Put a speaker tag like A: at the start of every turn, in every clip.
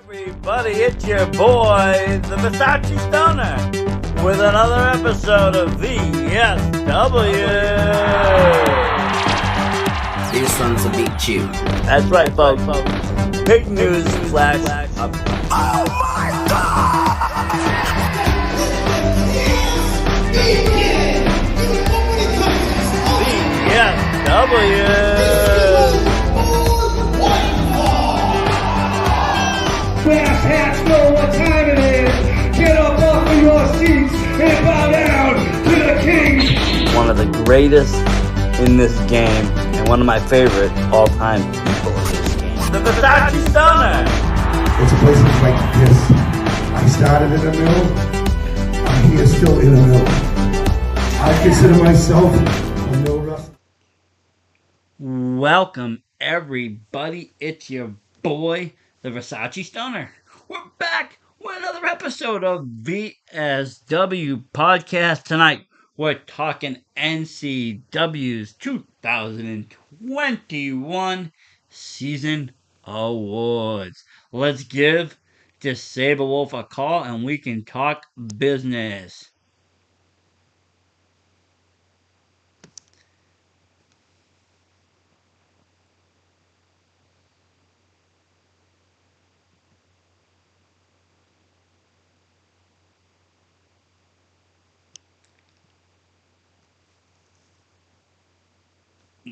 A: Everybody, it's your boy, the Versace Stoner, with another episode of VSW.
B: These sons will beat you.
A: That's right, folks. Big news flash. Oh my God! VSW.
C: Brass hats know what time it is. Get up off of your seats and bow down to the king.
A: One of the greatest in this game and one of my favorite all-time people in this game. The Versace Stoner.
D: It's places like this. I started in the middle. I'm here still in the middle. I consider myself a middle wrestler.
A: Welcome, everybody. It's your boy, the Versace Stoner. We're back with another episode of VSW Podcast. Tonight, we're talking NCW's 2021 Season Awards. Let's give Disable Wolf a call and we can talk business.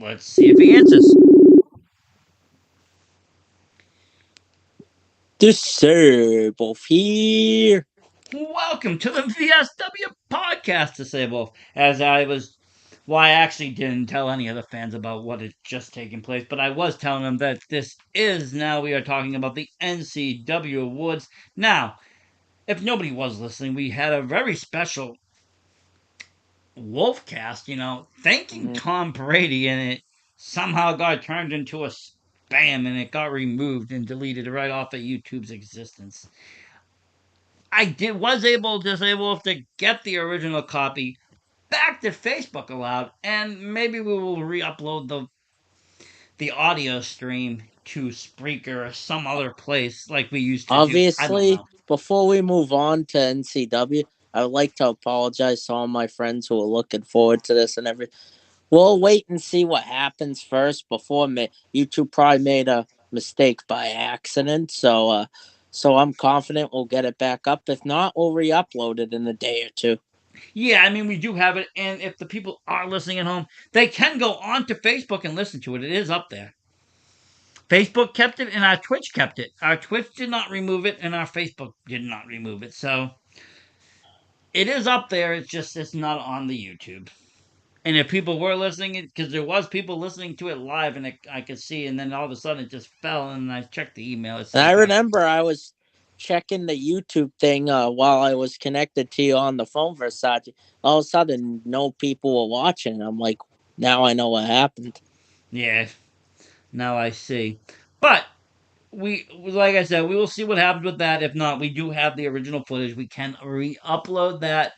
A: Let's see if he answers.
E: Disable here.
A: Welcome to the VSW Podcast, Disable. I actually didn't tell any of the fans about what had just taken place, but I was telling them that we are talking about the NCW Awards. Now, if nobody was listening, we had a very special Wolfcast, thanking Tom Brady, and it somehow got turned into a spam and it got removed and deleted right off of YouTube's existence. Was able to get the original copy back to Facebook allowed, and maybe we will re-upload the audio stream to Spreaker or some other place like we used to do. I don't
E: Obviously,
A: know.
E: before we move on to NCW, I would like to apologize to all my friends who are looking forward to this and everything. We'll wait and see what happens first before YouTube probably made a mistake by accident. So I'm confident we'll get it back up. If not, we'll re-upload it in a day or two.
A: Yeah, I mean, we do have it, and if the people are listening at home, they can go onto Facebook and listen to it. It is up there. Facebook kept it, and our Twitch kept it. Our Twitch did not remove it, and our Facebook did not remove it. So it is up there. It's not on the YouTube. And if people were listening, because there was people listening to it live, and I could see, and then all of a sudden it just fell, and I checked the email.
E: And I remember I was checking the YouTube thing while I was connected to you on the phone, Versace. All of a sudden, no people were watching. I'm like, now I know what happened.
A: Yeah, now I see. But like I said, we will see what happens with that. If not, we do have the original footage. We can re-upload that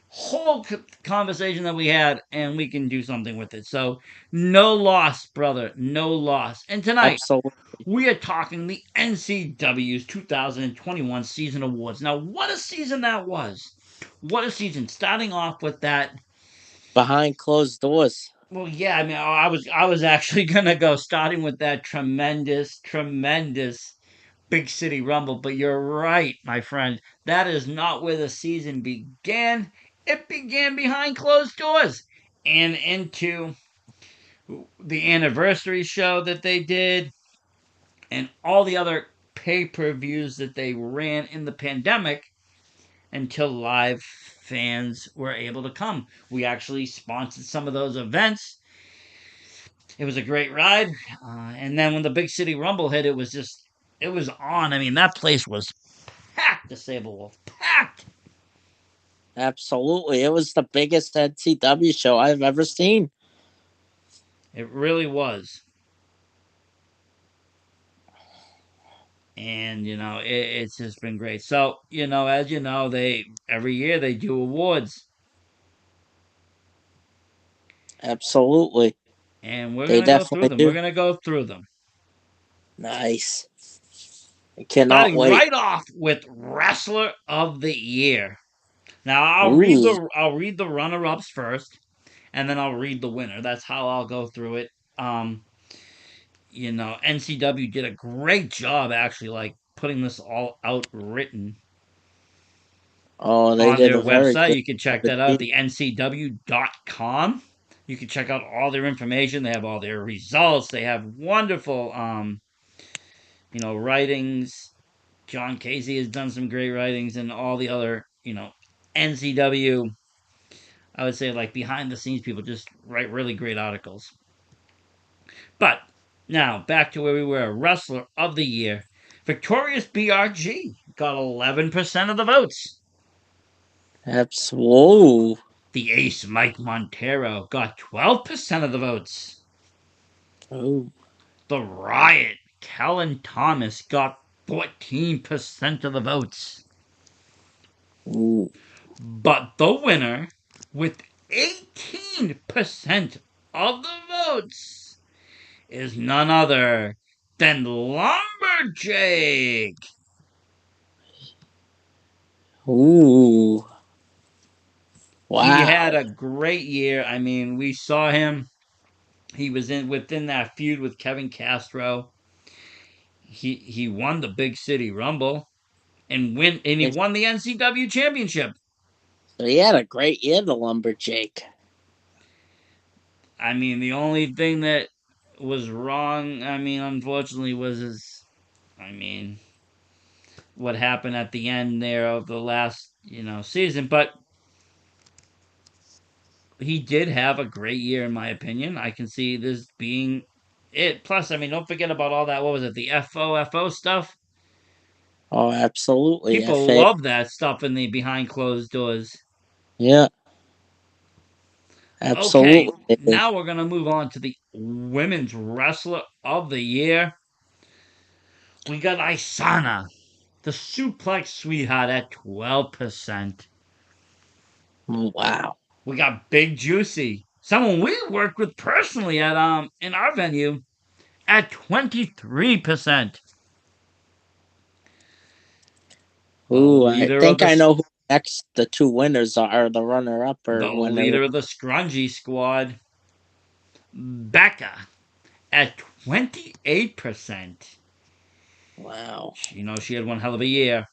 A: whole conversation that we had, and we can do something with it. So no loss, brother, no loss. And tonight,
E: Absolutely.
A: we are talking the NCW's 2021 Season Awards. Now, what a season that was! What a season! Starting off with that
E: behind closed doors.
A: Well, yeah, I mean, I was actually gonna go starting with that tremendous Big City Rumble, but you're right, my friend. That is not where the season began. It began behind closed doors and into the anniversary show that they did and all the other pay-per-views that they ran in the pandemic until live fans were able to come. We actually sponsored some of those events. It was a great ride. And then when the Big City Rumble hit, it was on. I mean, that place was packed, Disable Wolf. Packed.
E: Absolutely. It was the biggest NCW show I've ever seen.
A: It really was. And, it's just been great. So, as you know, every year they do awards.
E: Absolutely.
A: And we're
E: They
A: going to go through
E: definitely
A: them.
E: do.
A: We're going to go through them.
E: Nice. I cannot
A: Starting
E: wait.
A: right off with Wrestler of the Year. Now
E: Ooh.
A: I'll read the runner-ups first, and then I'll read the winner. That's how I'll go through it. NCW did a great job actually, like putting this all out written
E: Oh, they
A: on
E: did
A: their
E: a very
A: website.
E: good
A: You can
E: job
A: check that out,
E: indeed.
A: the ncw.com. You can check out all their information. They have all their results. They have wonderful writings. John Casey has done some great writings, and all the other, NCW, I would say, like behind the scenes people just write really great articles. But now back to where we were. Wrestler of the Year. Victorious BRG got 11% of the votes.
E: Whoa.
A: The Ace Mike Montero got 12% of the votes.
E: Ooh.
A: The Riot Kellen Thomas got 14% of the votes.
E: Ooh.
A: But the winner, with 18% of the votes, is none other than Lumberjake.
E: Ooh.
A: He had
E: Wow.
A: a great year. I mean, we saw him. He was in within that feud with Kevin Castro. He won the Big City Rumble and he
E: Yes,
A: won the NCW championship.
E: so he had a great year, the Lumberjake.
A: I mean, the only thing that was wrong, I mean, unfortunately, was I mean, what happened at the end there of the last, season. But he did have a great year, in my opinion. I can see this being it. Plus, I mean, don't forget about all that. What was it? The FOFO stuff.
E: Oh, absolutely.
A: People
E: FA.
A: love that stuff in the behind closed doors.
E: Yeah,
A: Okay,
E: absolutely.
A: now we're gonna move on to the women's wrestler of the year. We got Isana, the suplex sweetheart, at 12%.
E: Wow.
A: We got Big Juicy, someone we worked with personally at in our venue, at 23%. The
E: Ooh, I
A: leader of
E: think
A: the
E: I know who next the two winners are, the runner up or
A: the
E: winner.
A: leader of the Scrungy squad, Becca, at 28%.
E: Wow.
A: She had one hell of a year.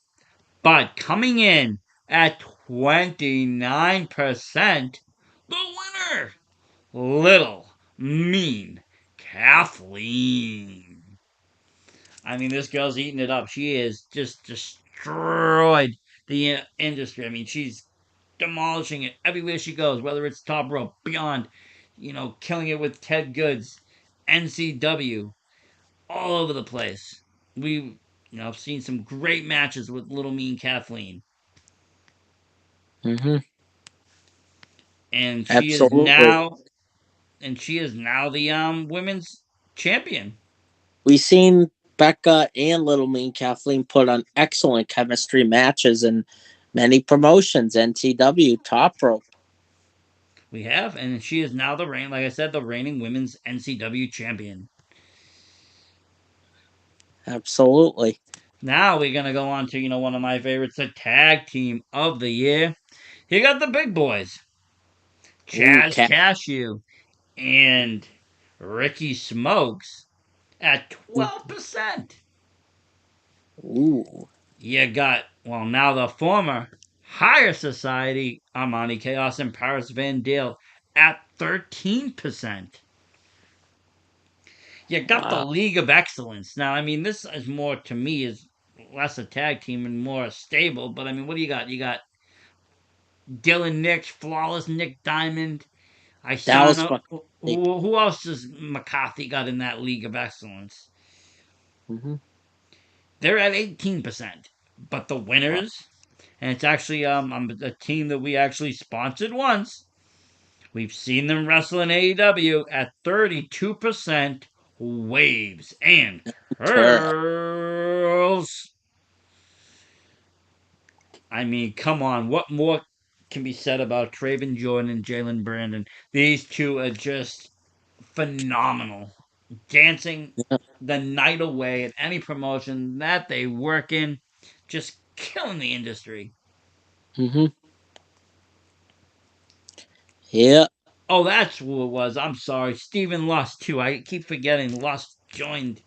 A: But coming in at 29%, the winner, Little Mean Kathleen. I mean, this girl's eating it up. She is just destroyed the industry. I mean, she's demolishing it everywhere she goes, whether it's top rope, beyond, killing it with Ted Goods, NCW, all over the place. We, have seen some great matches with Little Mean Kathleen.
E: Mm-hmm.
A: And she is
E: Absolutely.
A: now the women's champion.
E: We've seen Becca and Little Mean Kathleen put on excellent chemistry matches in many promotions, NCW, Top Rope.
A: We have, and she is now like I said, the reigning women's NCW champion.
E: Absolutely.
A: Now we're gonna go on to one of my favorites, the tag team of the year. You got the big boys,
E: Ooh,
A: Chaz Cashew and Ricky Smokes at 12%.
E: Ooh.
A: You got now the former higher society Armani Chaos and Paris Van Dale at 13%. You got the
E: Wow.
A: League of Excellence. Now, I mean, this is more to me is less a tag team and more stable. But I mean, what do you got? You got Dylan Nix, Flawless Nick Diamond,
E: That was
A: Isana.
E: my.
A: Who else does McCarthy got in that League of Excellence?
E: Mm-hmm.
A: They're at 18%. But the
E: Wow.
A: winners, and it's actually a team that we actually sponsored once. We've seen them wrestle in AEW at 32%. Waves and
E: Turtle.
A: curls. I mean, come on. What more can be said about Traven Jordan and Jalen Brandon? These two are just phenomenal. Dancing the night away at any promotion that they work in, just killing the industry.
E: Mm-hmm. Yeah.
A: Oh, that's who it was. I'm sorry. Stephen Lust, too. I keep forgetting Lust joined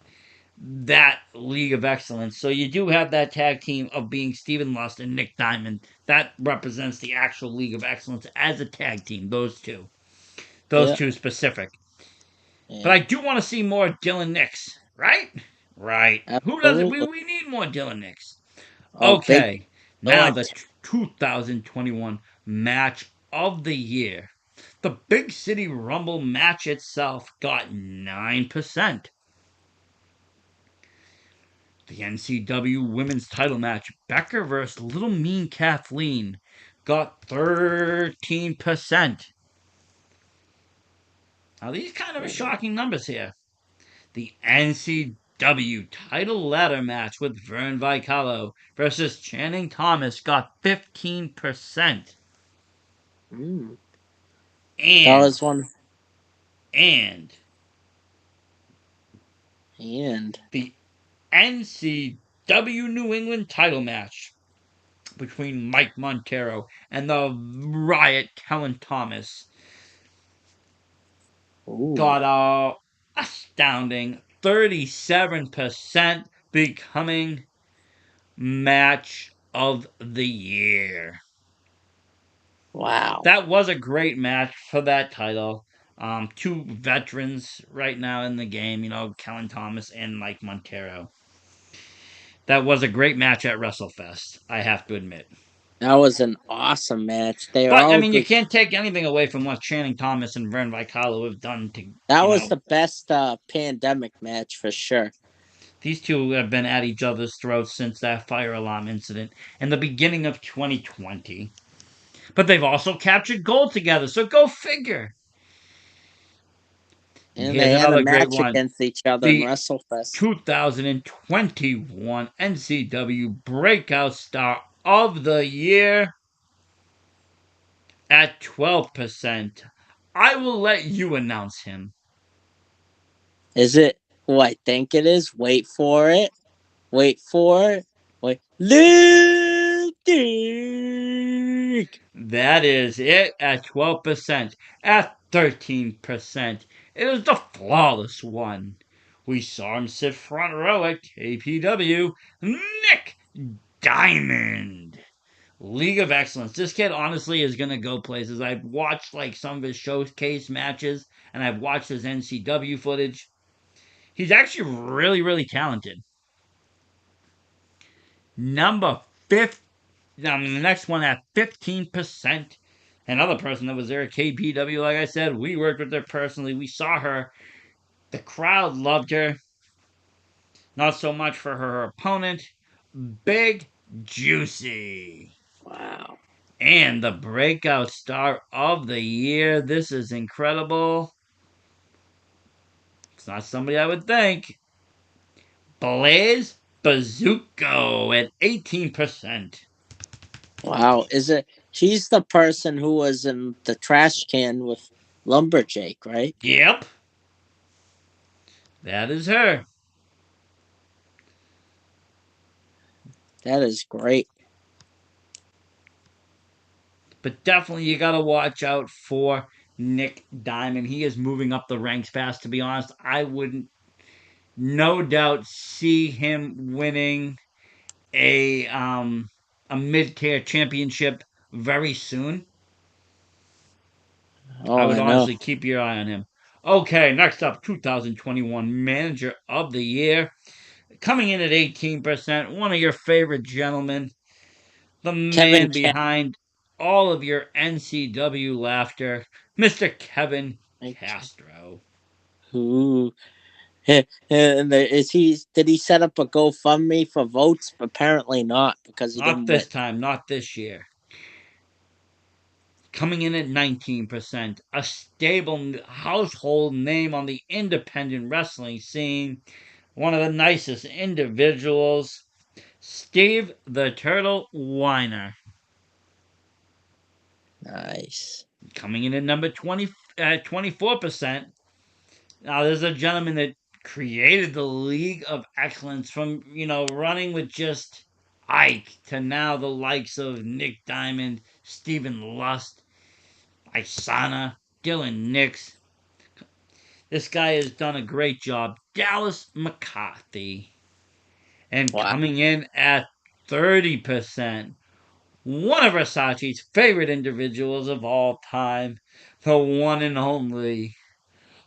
A: that League of Excellence. So you do have that tag team of being Stephen Lust and Nick Diamond. That represents the actual League of Excellence as a tag team, those two. Those
E: Yeah.
A: two specific. But
E: Yeah.
A: I do want to see more Dylan Nix, right? Right. Who doesn't?
E: Absolutely.
A: We need more Dylan Nix.
E: Oh, big
A: Okay. Now the
E: Dylan.
A: 2021 match of the year. The Big City Rumble match itself got 9%. The NCW Women's Title match, Becker vs. Little Mean Kathleen, got 13%. Now, these kind of are shocking numbers here. The NCW title ladder match with Vern Vicalo versus Channing Thomas got 15%.
E: Mm. That
A: And,
E: was one.
A: and
E: And
A: the NCW New England title match between Mike Montero and the Riot Kellen Thomas
E: ooh,
A: got a astounding 37%, becoming match of the year.
E: wow.
A: That was a great match for that title. Two veterans right now in the game, Kellen Thomas and Mike Montero. That was a great match at WrestleFest, I have to admit.
E: That was an awesome match. They are
A: But I
E: all
A: mean, you
E: good.
A: can't take anything away from what Channing Thomas and Vern Vicalo have done to,
E: That
A: you
E: was
A: know,
E: the best pandemic match for sure.
A: these two have been at each other's throats since that fire alarm incident in the beginning of 2020. But they've also captured gold together, so go figure. And
E: And
A: here's
E: they had a
A: another great
E: match
A: one.
E: against each other in
A: The
E: WrestleFest.
A: 2021 NCW Breakout Star of the Year at 12%. I will let you announce him.
E: Is it who I think it is? Wait for it. Wait for it. Wait. Lil Dick.
A: That is it at 12%. At 13%, it is the flawless one. We saw him sit front row at KPW, Nick Diamond. League of Excellence. This kid honestly is gonna go places. I've watched like some of his showcase matches, and I've watched his NCW footage. He's actually really, really talented. Number fifth. I mean, the next one at 15%. Another person that was there at KPW, like I said, we worked with her personally. We saw her. The crowd loved her. Not so much for her opponent. Big Juicy.
E: Wow.
A: And the breakout star of the year. This is incredible. It's not somebody I would think. Blaze Bazooko at 18%.
E: Wow. Is it? She's the person who was in the trash can with Lumberjake, right?
A: Yep. That is her.
E: That is great.
A: But definitely you got to watch out for Nick Diamond. He is moving up the ranks fast, to be honest. I wouldn't, no doubt, see him winning a um a mid-tier championship very soon.
E: Oh,
A: I would
E: I know.
A: honestly keep your eye on him. Okay, next up, 2021 Manager of the Year. Coming in at 18%, one of your favorite gentlemen, the
E: Kevin
A: man
E: Cat.
A: behind all of your NCW laughter, Mr. Kevin Castro.
E: Ooh. And is he? Did he set up a GoFundMe for votes? Apparently not, because he
A: Not
E: didn't win.
A: this time, not this year. Coming in at 19%, a stable household name on the independent wrestling scene, one of the nicest individuals, Steve the Turtle Weiner.
E: Nice.
A: Coming in at number 20 at 24%. Now there's a gentleman that created the League of Excellence from, running with just Ike to now the likes of Nick Diamond, Stephen Lust, Isana, Dylan Nix. This guy has done a great job. Dallas McCarthy. And
E: Wow.
A: coming in at 30%, one of Versace's favorite individuals of all time, the one and only,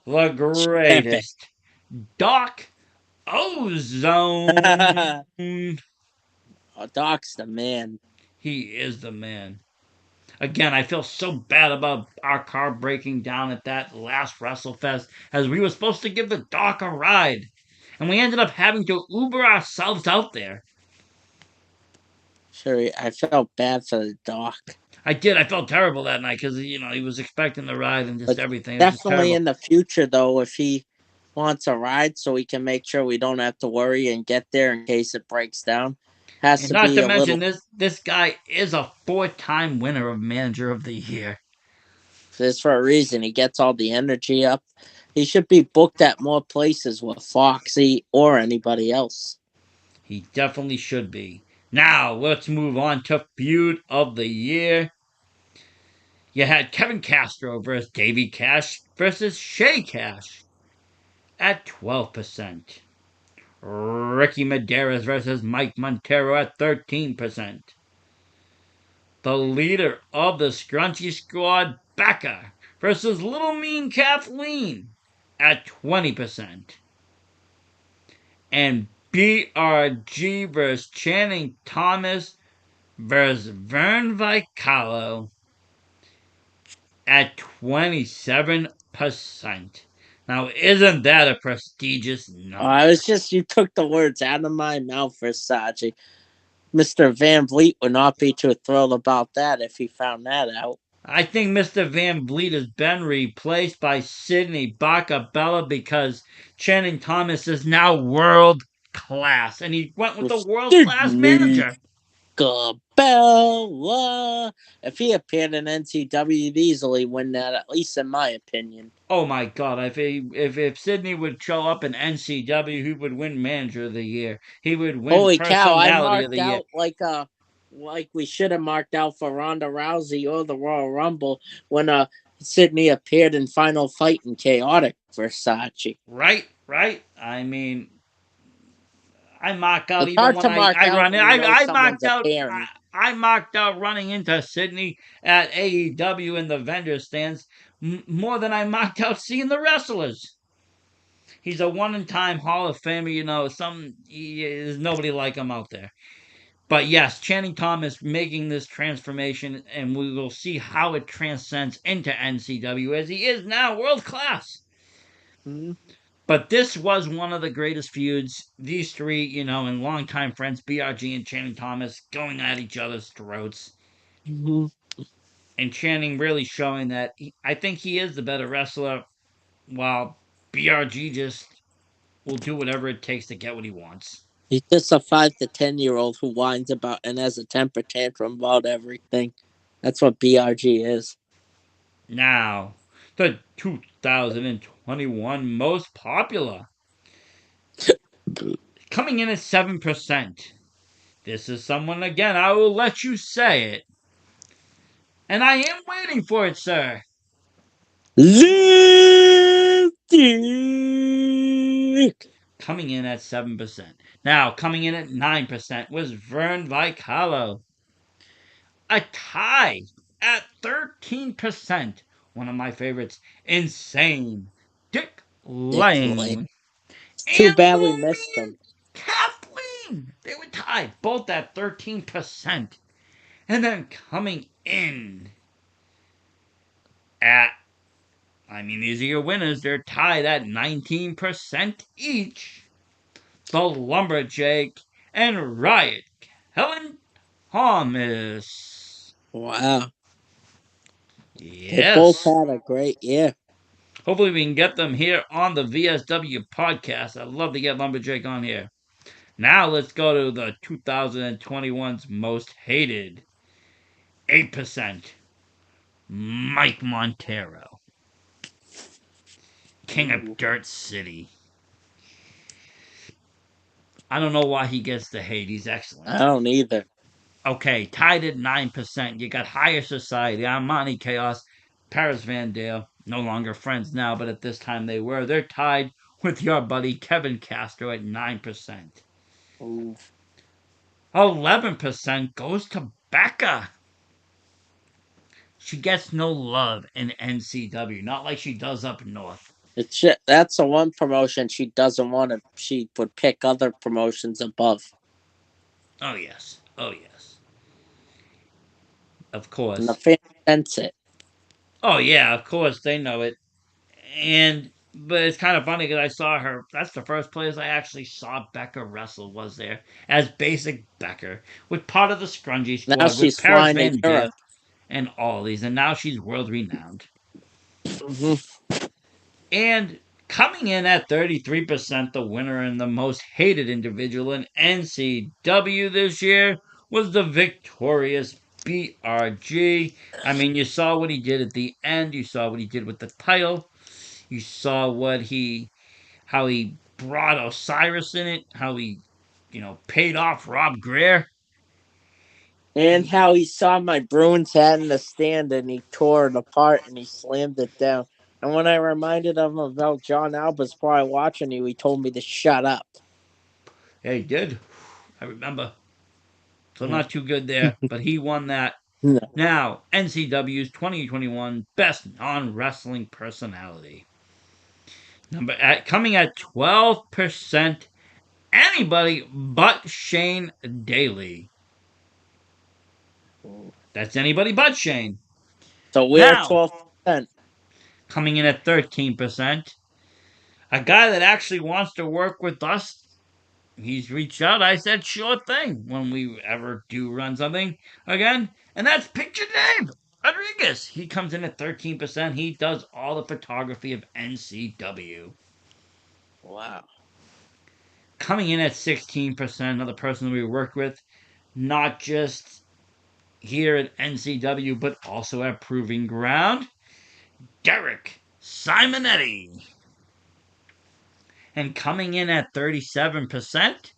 A: the
E: Champion.
A: greatest, Doc Ozone.
E: Oh, Doc's the man.
A: He is the man. Again, I feel so bad about our car breaking down at that last WrestleFest as we were supposed to give the Doc a ride. And we ended up having to Uber ourselves out there.
E: Sure, I felt bad for the Doc.
A: I did. I felt terrible that night because, he was expecting the ride and just
E: But
A: everything. It was just
E: definitely
A: terrible.
E: in the future, though, if he wants a ride so we can make sure we don't have to worry and get there in case it breaks down, has
A: And
E: to
A: not
E: be
A: to
E: a
A: mention,
E: little.
A: this guy is a 4-time winner of Manager of the Year.
E: It's for a reason. He gets all the energy up. He should be booked at more places with Foxy or anybody else.
A: He definitely should be. Now, let's move on to Feud of the Year. You had Kevin Castro versus Davey Cash versus Shay Cash at 12%. Ricky Medeiros versus Mike Montero at 13%. The leader of the Scrunchy Squad, Becca, versus Little Mean Kathleen at 20%. And BRG versus Channing Thomas versus Vern Vicalo at 27%. Now, isn't that a prestigious
E: I
A: number?
E: was just, you took the words out of my mouth, Versace. Mr. Van Vliet would not be too thrilled about that if he found that out.
A: I think Mr. Van Vliet has been replaced by Sidney Bacabella because Channing Thomas is now world class, and he went with the world class
E: Sydney
A: manager.
E: Gabella. If he appeared in NCW, he'd easily win that, at least in my opinion.
A: Oh my God! If Sidney would show up in NCW, he would win Manager of the Year. He would win
E: Holy cow! I
A: Personality of
E: marked
A: the Year.
E: out like we should have marked out for Ronda Rousey or the Royal Rumble when Sydney appeared in Final Fight in Chaotic Versace.
A: Right, right. I mean, I mark out
E: It's
A: even
E: hard
A: when
E: to mark
A: I
E: out
A: run.
E: when you know
A: I marked
E: someone's
A: out.
E: appearing.
A: I marked out running into Sydney at AEW in the vendor stands more than I marked out seeing the wrestlers. He's a one-time Hall of Famer. There's nobody like him out there. But yes, Channing Thomas making this transformation, and we will see how it transcends into NCW as he is now world class.
E: Mm-hmm.
A: But this was one of the greatest feuds. These three, and longtime friends, BRG and Channing Thomas, going at each other's throats.
E: Mm-hmm.
A: And Channing really showing that I think he is the better wrestler, while BRG just will do whatever it takes to get what he wants.
E: He's just a 5 to 10-year-old who whines about and has a temper tantrum about everything. That's what BRG is.
A: Now, the 2021 most popular. Coming in at 7%. This is someone, again, I will let you say it. And I am waiting for it, sir.
E: Lifty.
A: Coming in at 7%. Now, coming in at 9% was Vern Vicalo. A tie at 13%. One of my favorites, Insane Dick
E: Dick Lane.
A: Lane.
E: Too
A: And
E: bad we
A: Little
E: missed
A: Mean
E: him.
A: Kathleen. They were tied, both at 13%. And then coming in at, these are your winners. They're tied at 19% each. The Lumberjack and Riot Helen Thomas.
E: Wow. They both
A: Yes.
E: had a great year.
A: Hopefully we can get them here on the VSW podcast. I'd love to get Lumberjack on here. Now let's go to the 2021's most hated. 8%. Mike Montero. King of Dirt City. I don't know why he gets the hate. He's
E: I
A: excellent.
E: don't either.
A: Okay, tied at 9%. You got Higher Society, Armani Chaos, Paris Van Dale. No longer friends now, but at this time they were. They're tied with your buddy Kevin Castro at 9%.
E: Ooh.
A: 11% goes to Becca. She gets no love in NCW, not like she does up north.
E: That's the one promotion she doesn't want to. She would pick other promotions above.
A: Oh, yes. Oh, yes. Of
E: And the
A: course.
E: fans sense it.
A: Oh, yeah, of course. They know it. But it's kind of funny because I saw her. That's the first place I actually saw Becca wrestle was there as Basic Becker with part of the Scrungy
E: Now
A: Squad with
E: she's
A: Paris
E: flying to
A: Van Dale
E: Europe.
A: and all these, and now she's world renowned.
E: Hmm.
A: And coming in at 33%, the winner and the most hated individual in NCW this year was the victorious BRG. I mean, you saw what he did at the end. You saw what he did with the title. You saw how he brought Osiris in it, how he, paid off Rob Greer.
E: And how he saw my Bruins hat in the stand and he tore it apart and he slammed it down. And when I reminded him about John Alba's probably watching you, he told me to shut up.
A: Yeah, he did. I remember. So
E: Mm.
A: not too good there, but he won that.
E: No.
A: Now, NCW's 2021 Best Non-Wrestling Personality. Coming at 12%, anybody but Shane Daly. That's anybody but Shane.
E: So we're
A: Now,
E: 12%.
A: coming in at 13%, a guy that actually wants to work with us. He's reached out. I said, sure thing, when we ever do run something again. And that's Picture Dave Rodriguez. He comes in at 13%. He does all the photography of NCW.
E: Wow.
A: Coming in at 16%, another person we worked with, not just here at NCW, but also at Proving Ground, Derek Simonetti. And coming in at 37%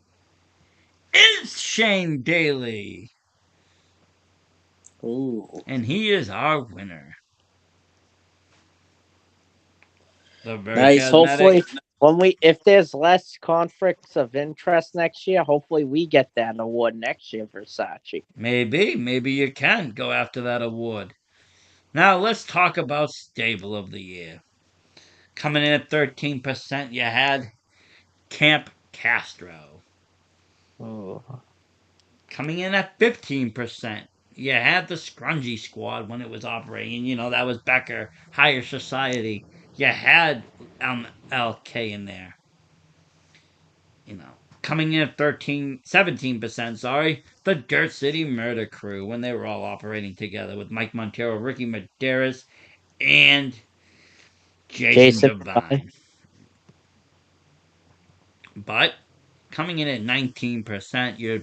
A: is Shane Daly.
E: Ooh.
A: And he is our winner. The very
E: Nice.
A: charismatic.
E: Hopefully, if there's less conflicts of interest next year, hopefully we get that award next year, Versace.
A: Maybe you can go after that award. Now let's talk about Stable of the Year. Coming in at 13%, you had Camp Castro.
E: Ooh.
A: Coming in at 15%, you had the Scrungy Squad when it was operating. That was Becker, Higher Society. You had LK in there. Coming in at 17%, sorry, the Dirt City Murder Crew when they were all operating together with Mike Montero, Ricky Medeiros, and Jason
E: Jason Devine.
A: Devine. But coming in at 19%, your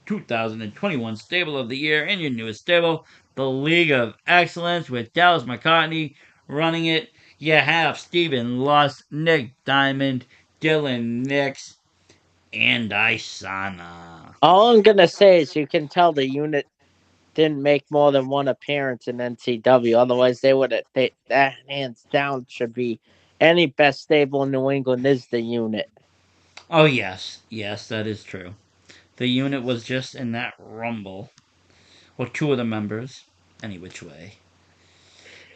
A: 2021 Stable of the Year and your newest stable, the League of Excellence with Dallas McCartney running it. You have Stephen Luss, Nick Diamond, Dylan Nix, and Isana.
E: All I'm gonna say is you can tell the unit didn't make more than one appearance in NCW. Otherwise, they would have. That hands down should be any best stable in New England is the unit.
A: Oh, yes. Yes, that is true. The unit was just in that rumble. Well, two of the members. Any which way.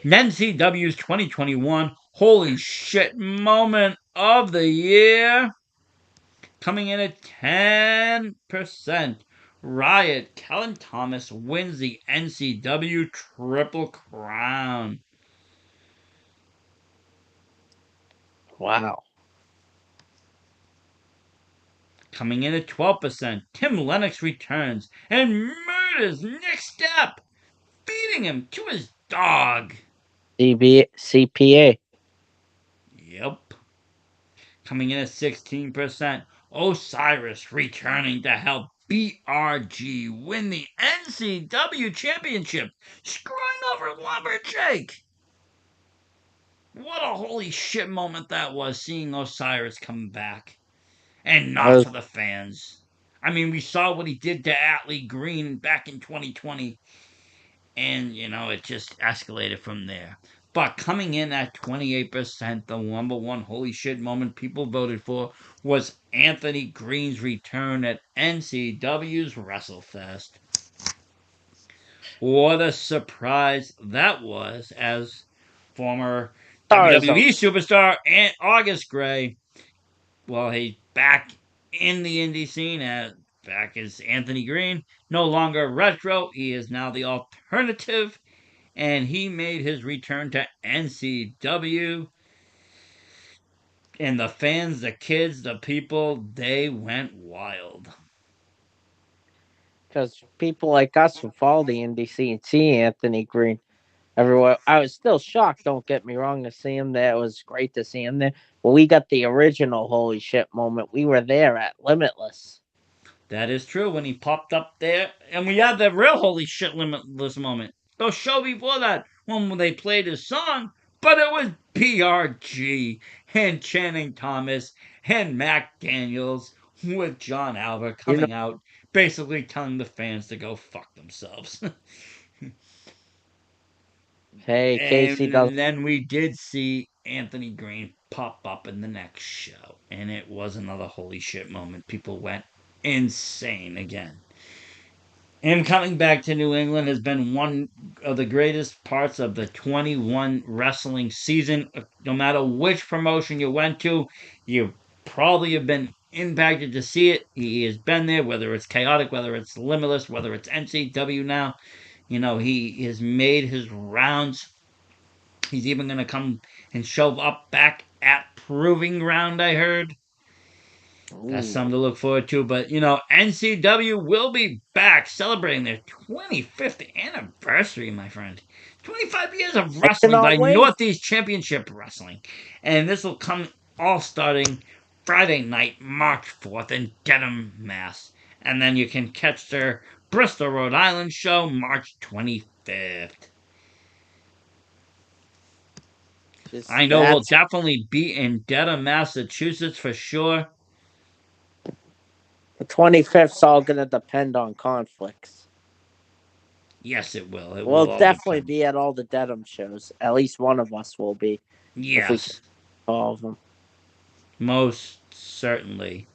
A: NCW's 2021 Holy Shit Moment of the Year. Coming in at 10%. Riot Kellen Thomas wins the NCW Triple Crown.
E: Wow.
A: Coming in at 12%, Tim Lennox returns and murders Nick Step, beating him to his dog.
E: CPA.
A: Yep. Coming in at 16%, Osiris returning to help BRG win the NCW Championship, screwing over Lumberjake. What a holy shit moment that was, seeing Osiris come back and not for the fans. I mean, we saw what he did to Atlee Green back in 2020, and it just escalated from there. But coming in at 28%, the number one holy shit moment people voted for was Anthony Green's return at NCW's WrestleFest. What a surprise that was, as former WWE superstar August Gray. Well, he's back in the indie scene, back as Anthony Green. No longer retro, he is now the alternative, and he made his return to NCW. And the fans, the kids, the people, they went wild.
E: Because people like us who follow the indie scene see Anthony Green everywhere. I was still shocked, don't get me wrong, to see him there. It was great to see him there. But we got the original holy shit moment. We were there at Limitless.
A: That is true when he popped up there. And we had the real holy shit Limitless moment. The show before that, when they played his song, but it was PRG and Channing Thomas and Mac Daniels with John Albert coming out, basically telling the fans to go fuck themselves.
E: Hey, Casey does.
A: And then we did see Anthony Green pop up in the next show, and it was another holy shit moment. People went insane again. Him coming back to New England has been one of the greatest parts of the 21 wrestling season. No matter which promotion you went to, you probably have been impacted to see it. He has been there, whether it's Chaotic, whether it's Limitless, whether it's NCW now. He has made his rounds. He's even going to come and show up back at Proving Ground, I heard. That's something to look forward to. But, NCW will be back celebrating their 25th anniversary, my friend. 25 years of wrestling by Northeast Championship Wrestling. And this will come all starting Friday night, March 4th in Dedham, Mass. And then you can catch their Bristol, Rhode Island show March 25th. I know we'll definitely be in Dedham, Massachusetts for sure.
E: The 25th is all going to depend on conflicts.
A: Yes, it will.
E: We'll definitely be at all the Dedham shows. At least one of us will be.
A: Yes.
E: All of them.
A: Most certainly.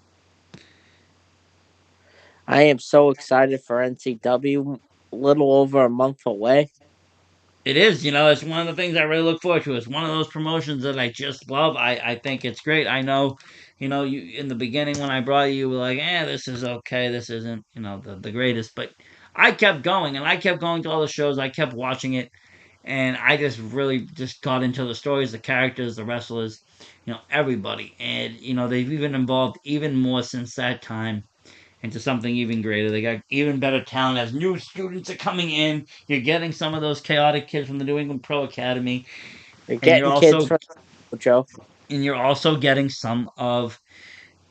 E: I am so excited for NCW. A little over a month away.
A: It is, it's one of the things I really look forward to. It's one of those promotions that I just love. I think it's great. I know, you in the beginning when I brought you were like, this is okay. This isn't, the greatest. But I kept going, and I kept going to all the shows. I kept watching it, and I just really just got into the stories, the characters, the wrestlers, everybody. And, they've even evolved even more since that time into something even greater. They got even better talent as new students are coming in. You're getting some of those chaotic kids from the New England Pro Academy.
E: You're getting kids from Joe.
A: And you're also getting some of,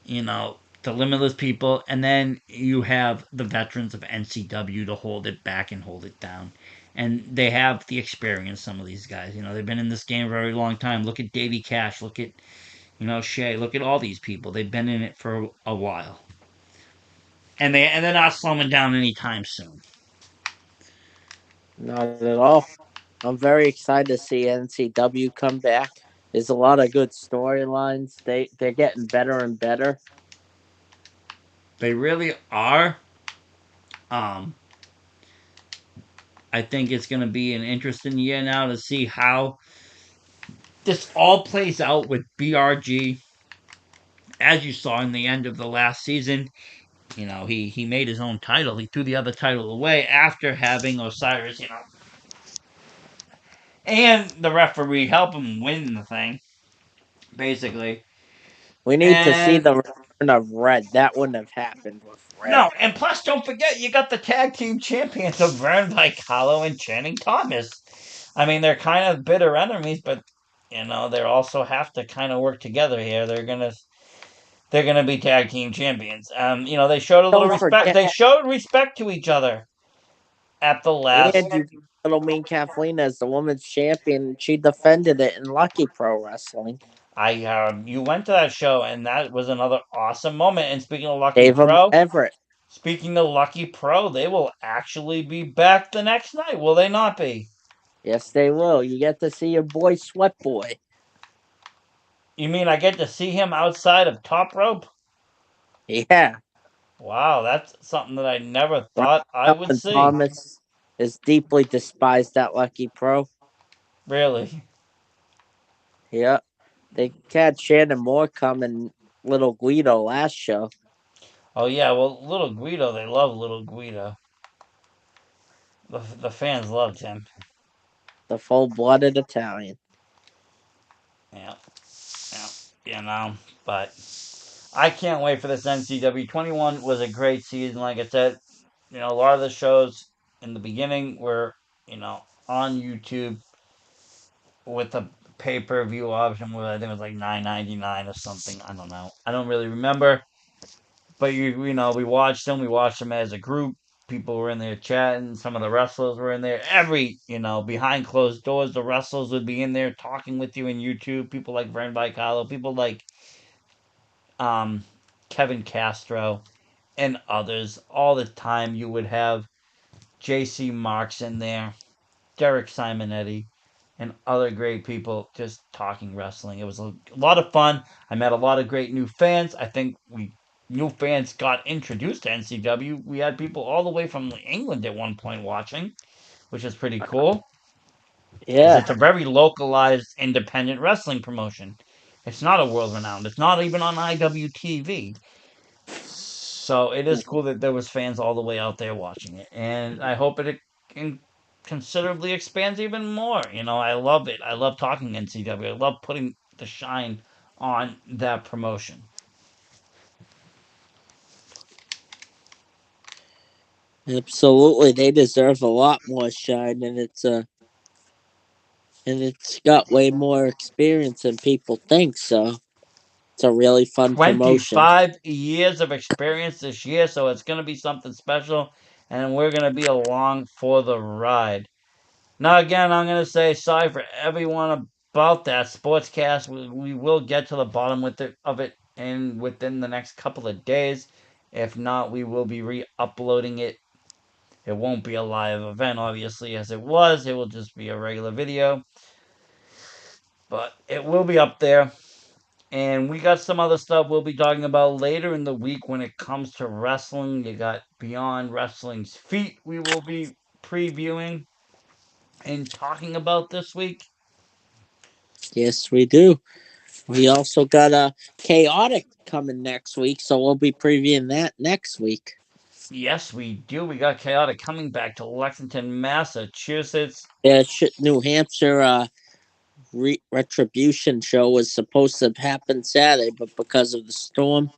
A: the Limitless people. And then you have the veterans of NCW to hold it back and hold it down. And they have the experience, some of these guys. They've been in this game a very long time. Look at Davey Cash. Look at, Shay. Look at all these people. They've been in it for a while. And they're not slowing down anytime soon.
E: Not at all. I'm very excited to see NCW come back. There's a lot of good storylines. They're getting better and better.
A: They really are. I think it's going to be an interesting year now to see how this all plays out with BRG. As you saw in the end of the last season, he made his own title. He threw the other title away after having Osiris, and the referee help him win the thing, basically.
E: We need to see the return of Red. That wouldn't have happened with Red.
A: No, and plus, don't forget, you got the tag team champions of Vern Vicalo and Channing Thomas. I mean, they're kind of bitter enemies, but they also have to kind of work together here. They're gonna be tag team champions. They showed a little respect. They showed respect to each other at the last.
E: And Little Mean Kathleen as the women's champion. She defended it in Lucky Pro Wrestling.
A: You went to that show, and that was another awesome moment. And speaking of Lucky
E: Gave him
A: Pro,
E: Everett.
A: speaking of Lucky Pro, they will actually be back the next night, will they not be?
E: Yes, they will. You get to see your boy Sweat Boy.
A: You mean I get to see him outside of Top Rope?
E: Yeah.
A: Wow, that's something that I never
E: Ron
A: thought I would
E: Elton
A: see.
E: Thomas is deeply despised at Lucky Pro.
A: Really?
E: Yeah. They had Shannon Moore come and Little Guido last show.
A: Oh yeah, well, Little Guido, they love Little Guido. The fans loved him.
E: The full blooded Italian.
A: Yeah, yeah, but I can't wait for this NCW. 21 was a great season, like I said. A lot of the shows in the beginning were, on YouTube with a pay-per-view option where I think it was like $9.99 or something. I don't know. I don't really remember. But we watched them. We watched them as a group. People were in there chatting. Some of the wrestlers were in there. Behind closed doors, the wrestlers would be in there talking with you in YouTube. People like Vern Vicalo, people like um, Kevin Castro, and others. All the time, you would have J.C. Marks in there, Derek Simonetti, and other great people just talking wrestling. It was a lot of fun. I met a lot of great new fans. I think we new fans got introduced to NCW. We had people all the way from England at one point watching, which is pretty cool. Because
E: Yeah.
A: it's a very localized independent wrestling promotion. It's not a world renowned. It's not even on IWTV. So it is cool that there was fans all the way out there watching it, and I hope it considerably expands even more. I love it. I love talking NCW. I love putting the shine on that promotion.
E: Absolutely. They deserve a lot more shine, and it's got way more experience than people think, so it's a really fun promotion.
A: 25 years of experience this year, so it's going to be something special, and we're going to be along for the ride. Now, again, I'm going to say sorry for everyone about that sportscast. We will get to the bottom of it and within the next couple of days. If not, we will be re-uploading it. It won't be a live event, obviously, as it was. It will just be a regular video. But it will be up there. And we got some other stuff we'll be talking about later in the week when it comes to wrestling. You got Beyond Wrestling's Feet we will be previewing and talking about this week.
E: Yes, we do. We also got a Chaotic coming next week, so we'll be previewing that next week.
A: Yes, we do. We got Chaotic coming back to Lexington, Massachusetts.
E: Yeah, New Hampshire Retribution show was supposed to happen Saturday, but because of the storm,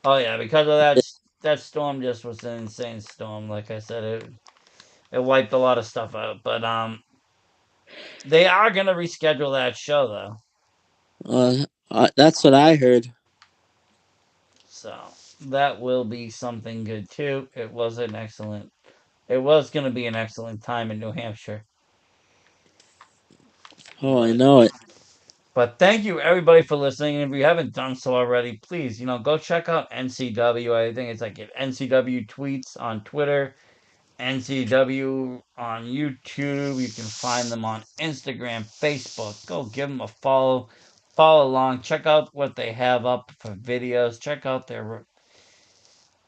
A: Oh yeah, because of that storm just was an insane storm. Like I said, it wiped a lot of stuff out. But they are gonna reschedule that show though.
E: that's what I heard.
A: So that will be something good too. It was an excellent. It was gonna be an excellent time in New Hampshire.
E: Oh, I
A: But
E: know it.
A: But thank you everybody for listening. And if you haven't done so already, please, go check out NCW. I think it's like NCW tweets on Twitter, NCW on YouTube. You can find them on Instagram, Facebook. Go give them a follow. Follow along. Check out what they have up for videos. Check out their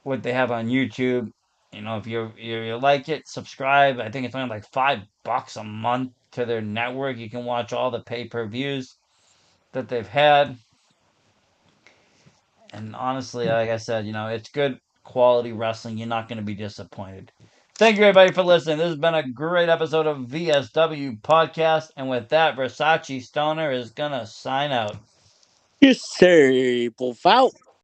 A: what they have on YouTube. If you like it, subscribe. I think it's only like $5 a month to their network. You can watch all the pay-per-views that they've had. And honestly, like I said, it's good quality wrestling. You're not going to be disappointed. Thank you, everybody, for listening. This has been a great episode of VSW Podcast. And with that, Versace Stoner is going to sign out.
E: You say, Wolf out.